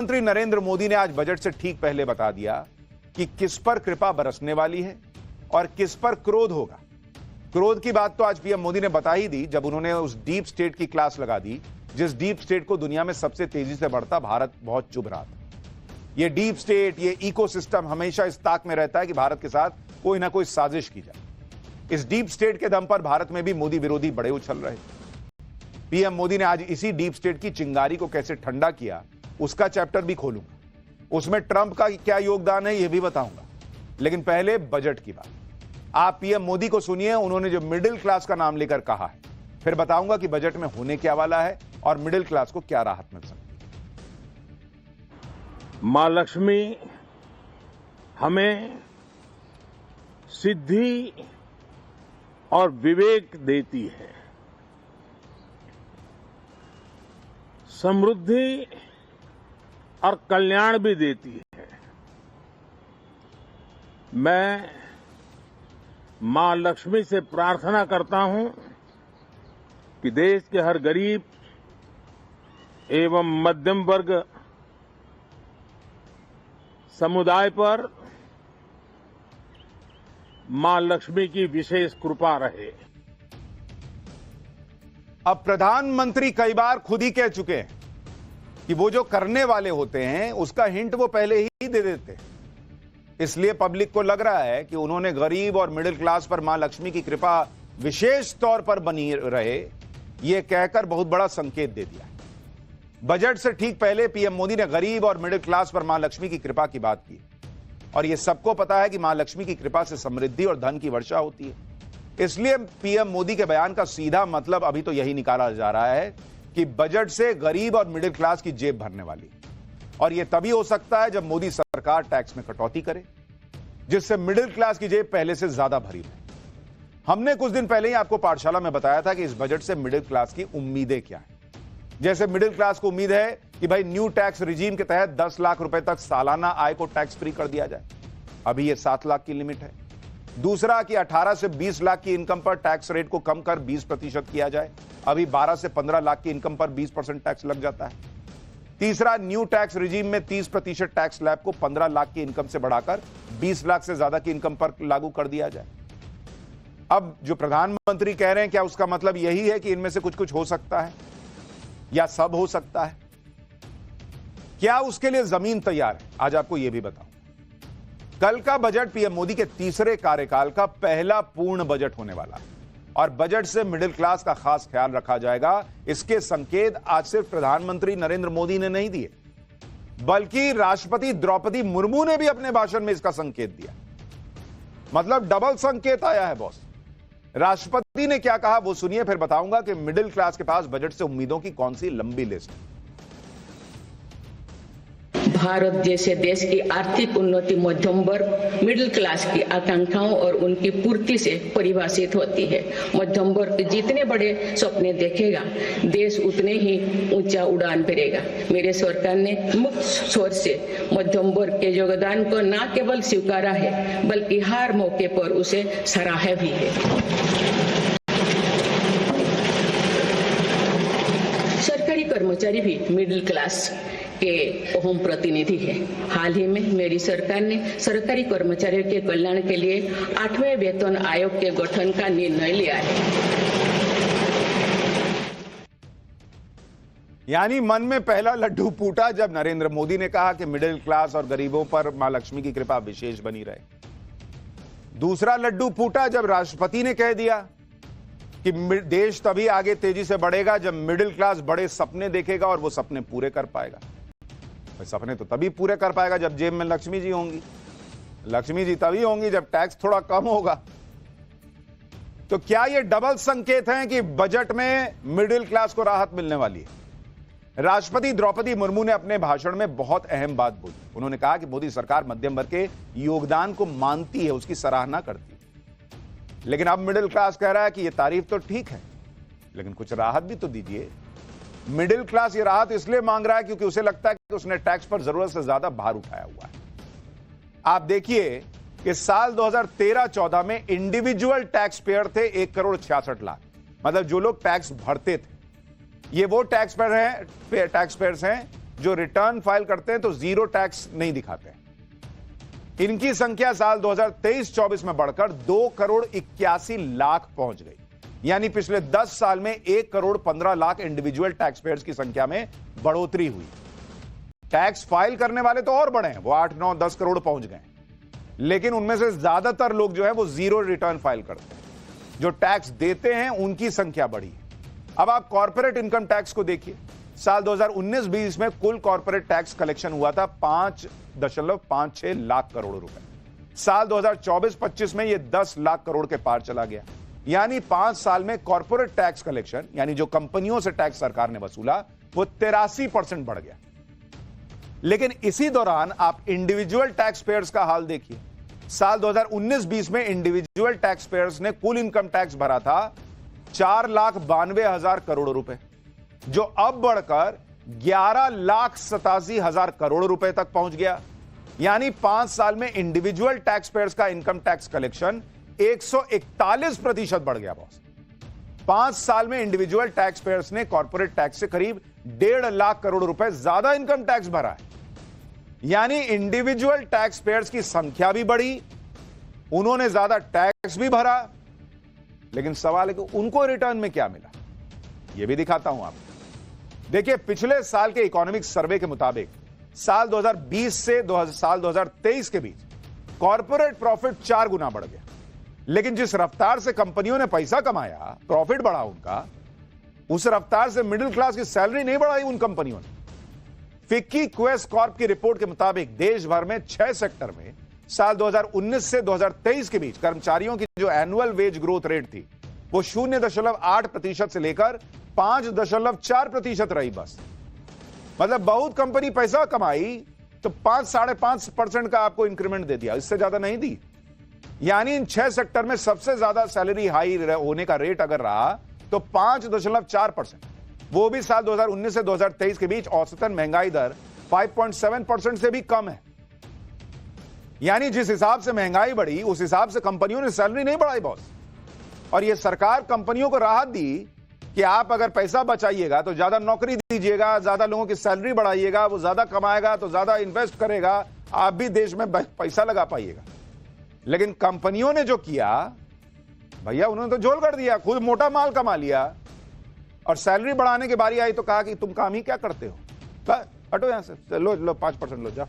प्रधानमंत्री नरेंद्र मोदी ने आज बजट से ठीक पहले बता दिया कि किस पर कृपा बरसने वाली है और किस पर क्रोध होगा। क्रोध की बात तो आज पीएम मोदी ने बता ही दी जब उन्होंने उस डीप स्टेट की क्लास लगा दी, जिस डीप स्टेट को दुनिया में सबसे तेजी से बढ़ता भारत बहुत चुभ रहा था। ये डीप स्टेट, ये इकोसिस्टम हमेशा इस ताक में रहता है कि भारत के साथ कोई ना कोई साजिश की जाए। इस डीप स्टेट के दम पर भारत में भी मोदी विरोधी बड़े उछल रहे। पीएम मोदी ने आज इसी डीप स्टेट की चिंगारी को कैसे ठंडा किया, उसका चैप्टर भी खोलूंगा। उसमें ट्रंप का क्या योगदान है यह भी बताऊंगा। लेकिन पहले बजट की बात। आप पीएम मोदी को सुनिए, उन्होंने जो मिडिल क्लास का नाम लेकर कहा है, फिर बताऊंगा कि बजट में होने क्या वाला है और मिडिल क्लास को क्या राहत मिल सकती है। मां लक्ष्मी हमें सिद्धि और विवेक देती है, समृद्धि और कल्याण भी देती है। मैं मां लक्ष्मी से प्रार्थना करता हूं कि देश के हर गरीब एवं मध्यम वर्ग समुदाय पर मां लक्ष्मी की विशेष कृपा रहे। अब प्रधानमंत्री कई बार खुद ही कह चुके हैं कि वो जो करने वाले होते हैं उसका हिंट वो पहले ही दे देते हैं। इसलिए पब्लिक को लग रहा है कि उन्होंने गरीब और मिडिल क्लास पर मां लक्ष्मी की कृपा विशेष तौर पर बनी रहे, यह कहकर बहुत बड़ा संकेत दे दिया। बजट से ठीक पहले पीएम मोदी ने गरीब और मिडिल क्लास पर मां लक्ष्मी की कृपा की बात की और यह सबको पता है कि मां लक्ष्मी की कृपा से समृद्धि और धन की वर्षा होती है। इसलिए पीएम मोदी के बयान का सीधा मतलब अभी तो यही निकाला जा रहा है कि बजट से गरीब और मिडिल क्लास की जेब भरने वाली, और यह तभी हो सकता है जब मोदी सरकार टैक्स में कटौती करे, जिससे मिडिल क्लास की जेब पहले से ज्यादा भरी रहे। हमने कुछ दिन पहले ही आपको पाठशाला में बताया था कि इस बजट से मिडिल क्लास की उम्मीदें क्या हैं। जैसे मिडिल क्लास को उम्मीद है कि भाई न्यू टैक्स रिजीम के तहत 10 लाख रुपए तक सालाना आय को टैक्स फ्री कर दिया जाए, अभी यह 7 लाख की लिमिट है। दूसरा कि 18 से 20 लाख की इनकम पर टैक्स रेट को कम कर 20% किया जाए, अभी 12 से 15 लाख की इनकम पर 20% टैक्स लग जाता है। तीसरा, न्यू टैक्स रिजीम में 30% टैक्स स्लैब को 15 लाख की इनकम से बढ़ाकर 20 लाख से ज्यादा की इनकम पर लागू कर दिया जाए। अब जो प्रधानमंत्री कह रहे हैं, क्या उसका मतलब यही है कि इनमें से कुछ कुछ हो सकता है या सब हो सकता है? क्या उसके लिए जमीन तैयार है? आज आपको यह भी बताऊं। कल का बजट पीएम मोदी के तीसरे कार्यकाल का पहला पूर्ण बजट होने वाला है और बजट से मिडिल क्लास का खास ख्याल रखा जाएगा। इसके संकेत आज सिर्फ प्रधानमंत्री नरेंद्र मोदी ने नहीं दिए, बल्कि राष्ट्रपति द्रौपदी मुर्मू ने भी अपने भाषण में इसका संकेत दिया। मतलब डबल संकेत आया है बॉस। राष्ट्रपति ने क्या कहा वो सुनिए, फिर बताऊंगा कि मिडिल क्लास के पास बजट से उम्मीदों की कौन सी लंबी लिस्ट है। भारत जैसे देश की आर्थिक उन्नति मध्यम वर्ग मिडिल क्लास की आकांक्षाओं और उनकी पूर्ति से परिभाषित होती है। मध्यम वर्ग जितने बड़े सपने देखेगा, देश उतने ही ऊंचा उड़ान भरेगा। मेरे सरकार ने मुक्त स्वर से मध्यम वर्ग के योगदान को न केवल स्वीकारा है, बल्कि हर मौके पर उसे सराहा भी है। सरकारी कर्मचारी भी मिडिल क्लास के अहम प्रतिनिधि है। हाल ही में मेरी सरकार ने सरकारी कर्मचारियों के कल्याण के लिए 8वें वेतन आयोग के गठन का निर्णय लिया है। यानी मन में पहला लड्डू फूटा जब नरेंद्र मोदी ने कहा कि मिडिल क्लास और गरीबों पर मां लक्ष्मी की कृपा विशेष बनी रहे। दूसरा लड्डू फूटा जब राष्ट्रपति ने कह दिया कि देश तभी आगे तेजी से बढ़ेगा जब मिडिल क्लास बड़े सपने देखेगा और वो सपने पूरे कर पाएगा। सपने तो तभी पूरे कर पाएगा जब जेब में लक्ष्मी जी होंगी। लक्ष्मी जी तभी होंगी जब टैक्स थोड़ा कम होगा। तो क्या ये डबल संकेत हैं कि बजट में मिडिल क्लास को राहत मिलने वाली है? राष्ट्रपति द्रौपदी मुर्मू ने अपने भाषण में बहुत अहम बात बोली। उन्होंने कहा कि मोदी सरकार मध्यम वर्ग के योगदान को मानती है, उसकी सराहना करती है। लेकिन अब मिडिल क्लास कह रहा है कि यह तारीफ तो ठीक है, लेकिन कुछ राहत भी तो दीजिए। मिडिल क्लास ये राहत इसलिए मांग रहा है क्योंकि उसे लगता है कि उसने टैक्स पर जरूरत से ज्यादा भार उठाया हुआ है। आप देखिए कि साल 2013-14 में इंडिविजुअल टैक्स पेयर थे 1,66,00,000। मतलब जो लोग टैक्स भरते थे, ये वो टैक्स पेयर्स हैं जो रिटर्न फाइल करते हैं तो जीरो टैक्स नहीं दिखाते हैं। इनकी संख्या साल 2023-24 में बढ़कर 2,81,00,000 पहुंच गई। यानी पिछले 10 साल में 1,15,00,000 इंडिविजुअल टैक्स पेयर्स की संख्या में बढ़ोतरी हुई। टैक्स फाइल करने वाले तो और बढ़े हैं, वो 8, 9, 10 करोड़ पहुंच गए, लेकिन उनमें से ज्यादातर लोग जो है वो जीरो रिटर्न फाइल करते हैं। जो टैक्स देते हैं उनकी संख्या बढ़ी। अब आप कॉर्पोरेट इनकम टैक्स को देखिए। साल 2019-20 में कुल कॉर्पोरेट टैक्स कलेक्शन हुआ था 5.56 लाख करोड़ रुपए। साल 2024-25 में यह 10 लाख करोड़ के पार चला गया। यानी 5 साल में कॉर्पोरेट टैक्स कलेक्शन, यानी जो कंपनियों से टैक्स सरकार ने वसूला, वो 83% बढ़ गया। लेकिन इसी दौरान आप इंडिविजुअल टैक्स पेयर्स का हाल देखिए। साल 2019-20 में इंडिविजुअल टैक्स पेयर्स ने कुल इनकम टैक्स भरा था 4,92,000 करोड़ रुपए, जो अब बढ़कर 11,87,000 करोड़ रुपए तक पहुंच गया। यानी 5 साल में इंडिविजुअल टैक्स पेयर्स का इनकम टैक्स कलेक्शन 141% बढ़ गया बॉस। 5 साल में इंडिविजुअल टैक्स पेयर्स ने कॉर्पोरेट टैक्स से करीब 1.5 लाख करोड़ रुपए ज्यादा इनकम टैक्स भरा है। यानी इंडिविजुअल टैक्स पेयर्स की संख्या भी बढ़ी, उन्होंने ज्यादा टैक्स भी भरा, लेकिन सवाल है कि उनको रिटर्न में क्या मिला। यह भी दिखाता हूं आपको। देखिए, पिछले साल के इकोनॉमिक सर्वे के मुताबिक साल 2020 से साल 2023 के बीच कॉर्पोरेट प्रॉफिट 4 गुना बढ़ गया। लेकिन जिस रफ्तार से कंपनियों ने पैसा कमाया, प्रॉफिट बढ़ा उनका, उस रफ्तार से मिडिल क्लास की सैलरी नहीं बढ़ाई उन कंपनियों ने। फिक्की क्वेस कॉर्प की रिपोर्ट के मुताबिक देश भर में 6 सेक्टर में साल 2019 से 2023 के बीच कर्मचारियों की जो एनुअल वेज ग्रोथ रेट थी, वो 0.8% से लेकर 5.4% रही बस। मतलब बहुत कंपनी पैसा कमाई तो 5-5.5% का आपको इंक्रीमेंट दे दिया, इससे ज्यादा नहीं दी। यानी इन 6 सेक्टर में सबसे ज्यादा सैलरी हाई होने का रेट अगर रहा तो 5.4%, वो भी साल 2019 से 2023 के बीच औसतन महंगाई दर 5.7% से भी कम है। यानी जिस हिसाब से महंगाई बढ़ी, उस हिसाब से कंपनियों ने सैलरी नहीं बढ़ाई बॉस। और यह सरकार कंपनियों को राहत दी कि आप अगर पैसा बचाइएगा तो ज्यादा नौकरी दीजिएगा, ज्यादा लोगों की सैलरी बढ़ाइएगा, वो ज्यादा कमाएगा तो ज्यादा इन्वेस्ट करेगा, आप भी देश में पैसा लगा पाइएगा। लेकिन कंपनियों ने जो किया भैया, उन्होंने तो झोल कर दिया, खुद मोटा माल कमा लिया, और सैलरी बढ़ाने की बारी आई तो कहा कि तुम काम ही क्या करते हो, हटो यहां से, लो 5% लो, जाओ।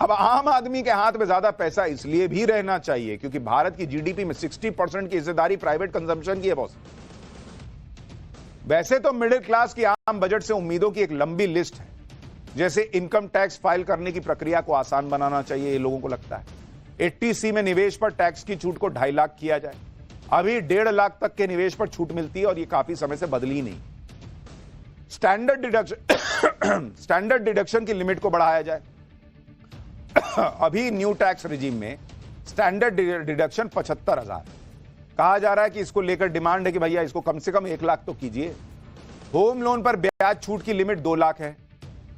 अब आम आदमी के हाथ में ज्यादा पैसा इसलिए भी रहना चाहिए क्योंकि भारत की जीडीपी में 60% की हिस्सेदारी प्राइवेट कंजम्पशन की है बॉस। वैसे तो मिडिल क्लास की आम बजट से उम्मीदों की एक लंबी लिस्ट है, जैसे इनकम टैक्स फाइल करने की प्रक्रिया को आसान बनाना चाहिए, ये लोगों को लगता है। 80C में निवेश पर टैक्स की छूट को 2.5 लाख किया जाए। अभी 1.5 लाख तक के निवेश पर छूट मिलती है और ये काफी समय से बदली नहीं। स्टैंडर्ड डिडक्शन की लिमिट को बढ़ाया जाए। अभी न्यू टैक्स रिजीम में स्टैंडर्ड डिडक्शन 75,000, कहा जा रहा है कि इसको लेकर डिमांड है कि भैया इसको कम से कम 1 लाख तो कीजिए। होम लोन पर ब्याज छूट की लिमिट 2 लाख है,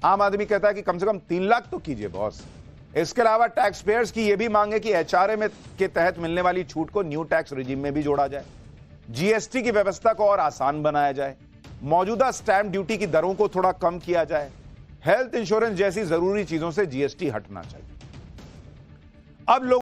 आम आदमी कहता है कि कम से कम 3 लाख तो कीजिए बॉस। इसके अलावा टैक्स पेयर्स की यह भी मांग है कि एचआरए में के तहत मिलने वाली छूट को न्यू टैक्स रिजीम में भी जोड़ा जाए। जीएसटी की व्यवस्था को और आसान बनाया जाए। मौजूदा स्टैंप ड्यूटी की दरों को थोड़ा कम किया जाए। हेल्थ इंश्योरेंस जैसी जरूरी चीजों से जीएसटी हटना चाहिए। अब लोग